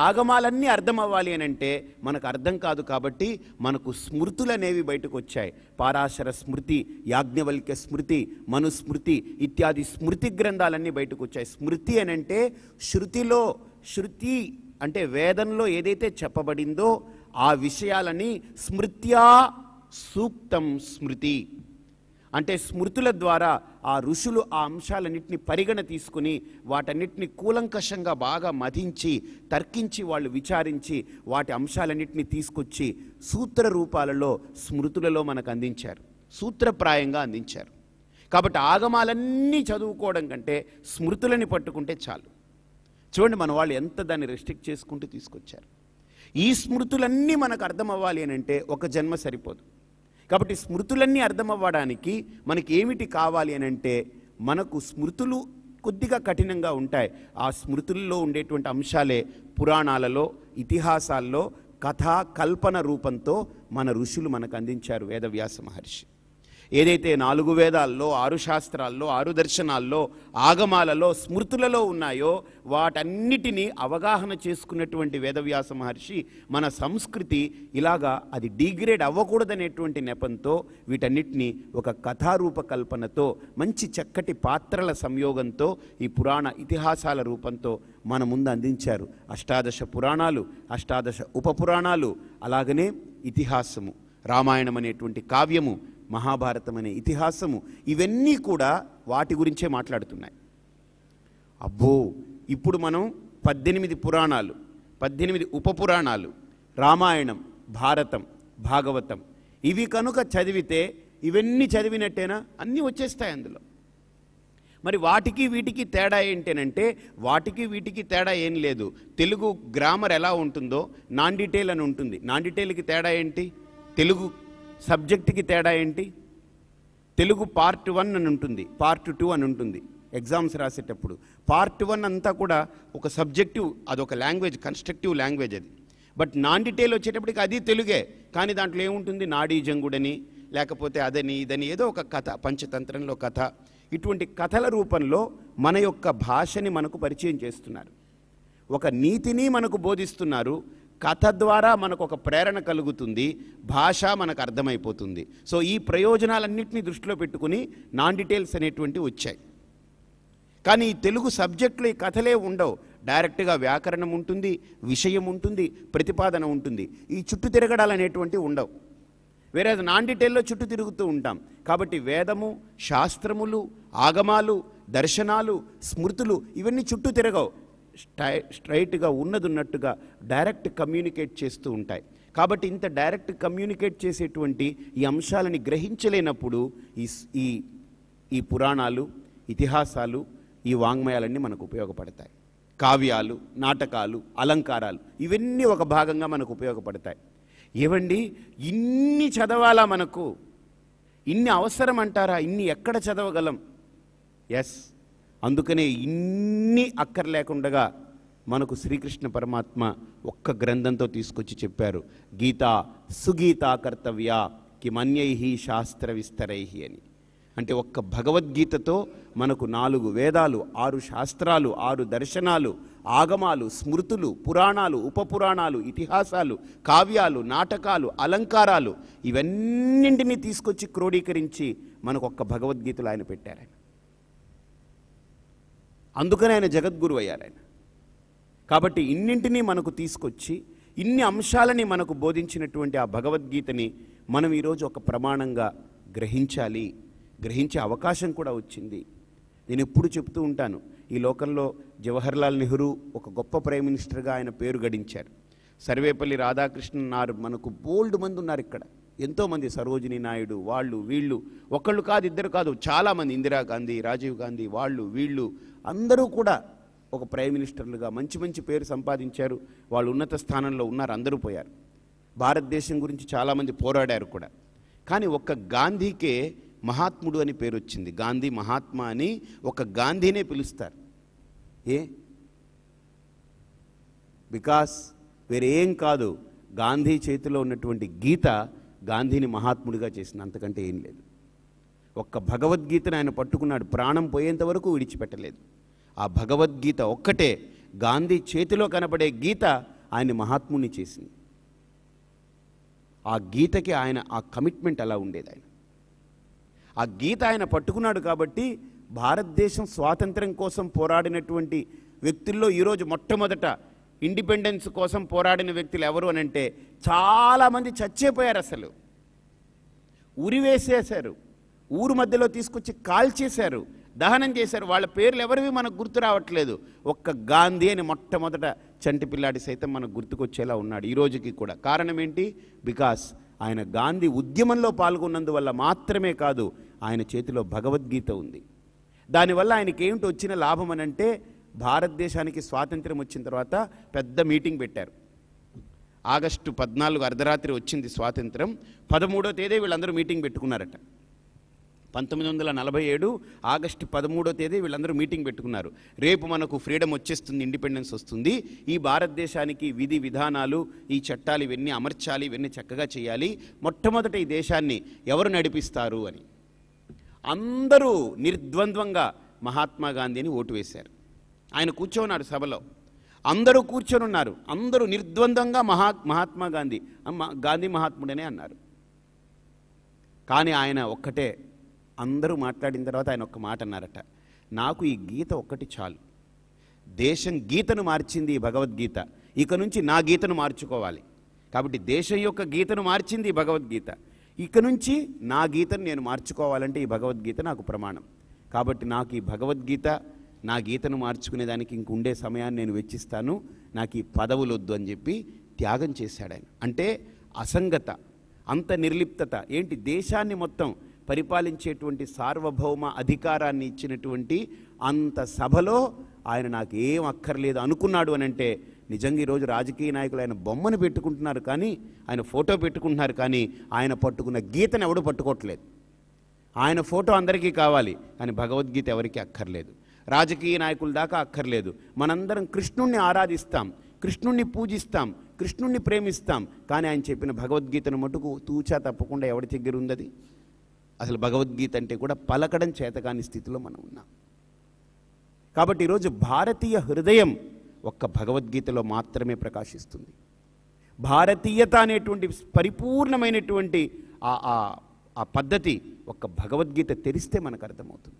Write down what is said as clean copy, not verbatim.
ఆగమాలన్నీ అర్థం అవ్వాలి అని అంటే మనకు అర్థం కాదు. కాబట్టి మనకు స్మృతులు అనేవి బయటకు వచ్చాయి. పారాశర స్మృతి, యాజ్ఞవల్క్య స్మృతి, మనుస్మృతి ఇత్యాది స్మృతి గ్రంథాలన్నీ బయటకు వచ్చాయి. స్మృతి అని అంటే శృతిలో, శృతి అంటే వేదంలో ఏదైతే చెప్పబడిందో ఆ విషయాలని స్మృత్యా సూక్తం స్మృతి అంటే స్మృతుల ద్వారా ఆ ఋషులు ఆ అంశాలన్నింటినీ పరిగణ తీసుకుని వాటన్నిటిని కూలంకషంగా బాగా మధించి తర్కించి వాళ్ళు విచారించి వాటి అంశాలన్నింటినీ తీసుకొచ్చి సూత్ర రూపాలలో స్మృతులలో మనకు అందించారు, సూత్రప్రాయంగా అందించారు. కాబట్టి ఆగమాలన్నీ చదువుకోవడం కంటే స్మృతులని పట్టుకుంటే చాలు. చూడండి మన వాళ్ళు ఎంత దాన్ని రెస్ట్రిక్ట్ చేసుకుంటూ తీసుకొచ్చారు. ఈ స్మృతులన్నీ మనకు అర్థం అవ్వాలి అని అంటే ఒక జన్మ సరిపోదు. కాబట్టి స్మృతులన్నీ అర్థం అవ్వడానికి మనకి ఏమిటి కావాలి అని అంటే మనకు స్మృతులు కొద్దిగా కఠినంగా ఉంటాయి. ఆ స్మృతుల్లో ఉండేటువంటి అంశాలే పురాణాలలో, ఇతిహాసాల్లో కథా కల్పన రూపంతో మన ఋషులు మనకు అందించారు. వేదవ్యాస మహర్షి ఏదైతే 4 వేదాల్లో, 6 శాస్త్రాల్లో, 6 దర్శనాల్లో, ఆగమాలలో, స్మృతులలో ఉన్నాయో వాటన్నిటినీ అవగాహన చేసుకున్నటువంటి వేదవ్యాస మహర్షి మన సంస్కృతి ఇలాగా అది డిగ్రేడ్ అవ్వకూడదనేటువంటి నెపంతో వీటన్నిటినీ ఒక కథారూపకల్పనతో మంచి చక్కటి పాత్రల సంయోగంతో ఈ పురాణ ఇతిహాసాల రూపంతో మన ముందు అందించారు. 18 పురాణాలు, 18 ఉపపురాణాలు, అలాగనే ఇతిహాసము, రామాయణం అనేటువంటి కావ్యము, మహాభారతం అనే ఇతిహాసము, ఇవన్నీ కూడా వాటి గురించే మాట్లాడుతున్నాయి. అబ్బో ఇప్పుడు మనం 18 పురాణాలు, 18 ఉపపురాణాలు, రామాయణం, భారతం, భాగవతం ఇవి కనుక చదివితే ఇవన్నీ చదివినట్టేనా? అన్నీ వచ్చేస్తాయి అందులో. మరి వాటికి వీటికి తేడా ఏంటనంటే వాటికి వీటికి తేడా ఏం లేదు. తెలుగు గ్రామర్ ఎలా ఉంటుందో నాన్ డీటెయిల్ అని ఉంటుంది. నాన్ డీటెయిల్కి తేడా ఏంటి? తెలుగు సబ్జెక్ట్కి తేడా ఏంటి? తెలుగు పార్ట్ 1 అని ఉంటుంది, పార్ట్ 2 అని ఉంటుంది. ఎగ్జామ్స్ రాసేటప్పుడు పార్ట్ 1 అంతా కూడా ఒక సబ్జెక్టివ్, అదొక లాంగ్వేజ్, కన్స్ట్రక్టివ్ లాంగ్వేజ్ అది. బట్ నాన్ డీటెయిల్ వచ్చేటప్పటికి అది తెలుగే, కానీ దాంట్లో ఏముంటుంది? నాడీ జంగుడని, లేకపోతే అదని ఇదని ఏదో ఒక కథ, పంచతంత్రంలో కథ, ఇటువంటి కథల రూపంలో మన యొక్క భాషని మనకు పరిచయం చేస్తున్నారు. ఒక నీతిని మనకు బోధిస్తున్నారు. కథ ద్వారా మనకు ఒక ప్రేరణ కలుగుతుంది, భాష మనకు అర్థమైపోతుంది. సో ఈ ప్రయోజనాలన్నింటినీ దృష్టిలో పెట్టుకుని నాన్ డీటెయిల్స్ అనేటువంటివి వచ్చాయి. కానీ ఈ తెలుగు సబ్జెక్టులో ఈ కథలే ఉండవు. డైరెక్ట్గా వ్యాకరణం ఉంటుంది, విషయం ఉంటుంది, ప్రతిపాదన ఉంటుంది. ఈ చుట్టూ తిరగడాలు అనేటువంటివి ఉండవు. వేరే నాన్ డీటెయిల్లో చుట్టూ తిరుగుతూ ఉంటాం. కాబట్టి వేదము, శాస్త్రములు, ఆగమాలు, దర్శనాలు, స్మృతులు ఇవన్నీ చుట్టూ తిరగవు. స్ట్రైట్గా ఉన్నట్టుగా డైరెక్ట్ కమ్యూనికేట్ చేస్తూ ఉంటాయి. కాబట్టి ఇంత డైరెక్ట్ కమ్యూనికేట్ చేసేటువంటి ఈ అంశాలని గ్రహించలేనప్పుడు ఈ పురాణాలు, ఇతిహాసాలు, ఈ వాంగ్మయాలన్నీ మనకు ఉపయోగపడతాయి. కావ్యాలు, నాటకాలు, అలంకారాలు ఇవన్నీ ఒక భాగంగా మనకు ఉపయోగపడతాయి. ఏవండి ఇన్ని చదవాలా? మనకు ఇన్ని అవసరం అంటారా? ఇన్ని ఎక్కడ చదవగలం? ఎస్, అందుకనే ఇన్ని అక్కర్లేకుండగా మనకు శ్రీకృష్ణ పరమాత్మ ఒక్క గ్రంథంతో తీసుకొచ్చి చెప్పారు, గీత సుగీతా కర్తవ్య కిమన్యై శాస్త్ర విస్తరై అని. అంటే ఒక్క భగవద్గీతతో మనకు 4 వేదాలు, 6 శాస్త్రాలు, 6 దర్శనాలు, ఆగమాలు, స్మృతులు, పురాణాలు, ఉపపురాణాలు, ఇతిహాసాలు, కావ్యాలు, నాటకాలు, అలంకారాలు ఇవన్నింటినీ తీసుకొచ్చి క్రోడీకరించి మనకు ఒక్క భగవద్గీతలో ఆయన పెట్టారు. అందుకనే ఆయన జగద్గురు అయ్యారు ఆయన. కాబట్టి ఇన్నింటినీ మనకు తీసుకొచ్చి ఇన్ని అంశాలని మనకు బోధించినటువంటి ఆ భగవద్గీతని మనం ఈరోజు ఒక ప్రమాణంగా గ్రహించాలి. గ్రహించే అవకాశం కూడా వచ్చింది. నేను ఎప్పుడు చెప్తూ ఉంటాను, ఈ లోకంలో జవహర్లాల్ నెహ్రూ ఒక గొప్ప ప్రైమ్ మినిస్టర్గా ఆయన పేరు గడించారు. సర్వేపల్లి రాధాకృష్ణన్ మనకు బోల్డ్ మంది ఉన్నారు ఇక్కడ, ఎంతోమంది, సరోజినీ నాయుడు, వాళ్ళు వీళ్ళు, ఒకళ్ళు కాదు, ఇద్దరు కాదు, చాలామంది, ఇందిరాగాంధీ, రాజీవ్ గాంధీ, వాళ్ళు వీళ్ళు అందరూ కూడా ఒక ప్రైమ్ మినిస్టర్లుగా మంచి మంచి పేరు సంపాదించారు. వాళ్ళు ఉన్నత స్థానంలో ఉన్నారు, అందరూ పోయారు. భారతదేశం గురించి చాలామంది పోరాడారు కూడా. కానీ ఒక్క గాంధీకే మహాత్ముడు అని పేరు వచ్చింది. గాంధీ మహాత్మా అని ఒక గాంధీనే పిలుస్తారు. బికాస్ వేరేం కాదు, గాంధీ చేతిలో ఉన్నటువంటి గీత గాంధీని మహాత్ముడిగా చేసింది, అంతకంటే ఏం లేదు. ఒక్క భగవద్గీతను ఆయన పట్టుకున్నాడు, ప్రాణం పోయేంత వరకు విడిచిపెట్టలేదు. ఆ భగవద్గీత ఒక్కటే, గాంధీ చేతిలో కనబడే గీత ఆయన్ని మహాత్ముని చేసింది. ఆ గీతకి ఆయన ఆ కమిట్మెంట్ అలా ఉండేది. ఆ గీత ఆయన పట్టుకున్నాడు కాబట్టి భారతదేశం స్వాతంత్ర్యం కోసం పోరాడినటువంటి వ్యక్తుల్లో ఈరోజు మొట్టమొదట ఇండిపెండెన్స్ కోసం పోరాడిన వ్యక్తులు ఎవరు అని అంటే చాలామంది చచ్చిపోయారు. అసలు ఉరివేసేశారు, ఊరు మధ్యలో తీసుకొచ్చి కాల్చేశారు, దహనం చేశారు. వాళ్ళ పేర్లు ఎవరివి మనకు గుర్తు రావట్లేదు. ఒక్క గాంధీ అని మొట్టమొదట చంటి పిల్లాడి సైతం మనకు గుర్తుకొచ్చేలా ఉన్నాడు ఈ రోజుకి కూడా. కారణం ఏంటి? బికాస్ ఆయన గాంధీ ఉద్యమంలో పాల్గొన్నందువల్ల మాత్రమే కాదు, ఆయన చేతిలో భగవద్గీత ఉంది. దానివల్ల ఆయనకి ఏమిటి వచ్చిన లాభం అని అంటే, భారతదేశానికి స్వాతంత్ర్యం వచ్చిన తర్వాత పెద్ద మీటింగ్ పెట్టారు. ఆగస్టు 14 అర్ధరాత్రి వచ్చింది స్వాతంత్రం. 13వ తేదీ వీళ్ళందరూ మీటింగ్ పెట్టుకున్నారట. 1947 ఆగస్టు 13వ తేదీ వీళ్ళందరూ మీటింగ్ పెట్టుకున్నారు. రేపు మనకు ఫ్రీడమ్ వచ్చేస్తుంది, ఇండిపెండెన్స్ వస్తుంది, ఈ భారతదేశానికి విధి విధానాలు, ఈ చట్టాలు ఇవన్నీ అమర్చాలి, ఇవన్నీ చక్కగా చేయాలి, మొట్టమొదట ఈ దేశాన్ని ఎవరు నడిపిస్తారు అని అందరూ నిర్ద్వంద్వంగా మహాత్మా గాంధీని ఓటు వేశారు. ఆయన కూర్చోన్నాడు సభలో, అందరూ కూర్చొని ఉన్నారు, అందరూ నిర్ద్వంద్వంగా మహాత్మా గాంధీ గాంధీ మహాత్ముడనే అన్నారు. కానీ ఆయన ఒక్కటే, అందరూ మాట్లాడిన తర్వాత ఆయన ఒక్క మాట అన్నారట, నాకు ఈ గీత ఒక్కటి చాలు, దేశం గీతను మార్చింది ఈ భగవద్గీత, ఇక నుంచి నా గీతను మార్చుకోవాలి. కాబట్టి దేశం యొక్క గీతను మార్చింది ఈ భగవద్గీత, ఇక నుంచి నా గీతను నేను మార్చుకోవాలంటే ఈ భగవద్గీత నాకు ప్రమాణం. కాబట్టి నాకు ఈ భగవద్గీత, నా గీతను మార్చుకునేదానికి ఇంకుండే సమయాన్ని నేను వెచ్చిస్తాను, నాకు ఈ పదవులు వద్దు అని చెప్పి త్యాగం చేశాడు ఆయన. అంటే అసంగత, అంత నిర్లిప్తత ఏంటి, దేశాన్ని మొత్తం పరిపాలించేటువంటి సార్వభౌమ అధికారాన్ని ఇచ్చినటువంటి అంత సభలో ఆయన నాకు ఏం అక్కర్లేదు అనుకున్నాడు అని అంటే, నిజంగా ఈరోజు రాజకీయ నాయకులు ఆయన బొమ్మను పెట్టుకుంటున్నారు కానీ, ఆయన ఫోటో పెట్టుకుంటున్నారు కానీ, ఆయన పట్టుకున్న గీతను ఎవడు పట్టుకోవట్లేదు. ఆయన ఫోటో అందరికీ కావాలి కానీ భగవద్గీత ఎవరికి అక్కర్లేదు. రాజకీయ నాయకుల దాకా అక్కర్లేదు. మనందరం కృష్ణుణ్ణి ఆరాధిస్తాం, కృష్ణుణ్ణి పూజిస్తాం, కృష్ణుణ్ణి ప్రేమిస్తాం, కానీ ఆయన చెప్పిన భగవద్గీతను మటుకు తూచా తప్పకుండా ఎవరి దగ్గర ఉందది? అసలు భగవద్గీత అంటే కూడా పలకడం చేతకాని స్థితిలో మనం ఉన్నాం. కాబట్టి ఈరోజు భారతీయ హృదయం ఒక్క భగవద్గీతలో మాత్రమే ప్రకాశిస్తుంది. భారతీయత అనేటువంటి పరిపూర్ణమైనటువంటి ఆ పద్ధతి ఒక్క భగవద్గీత తెరిస్తే మనకు అర్థమవుతుంది.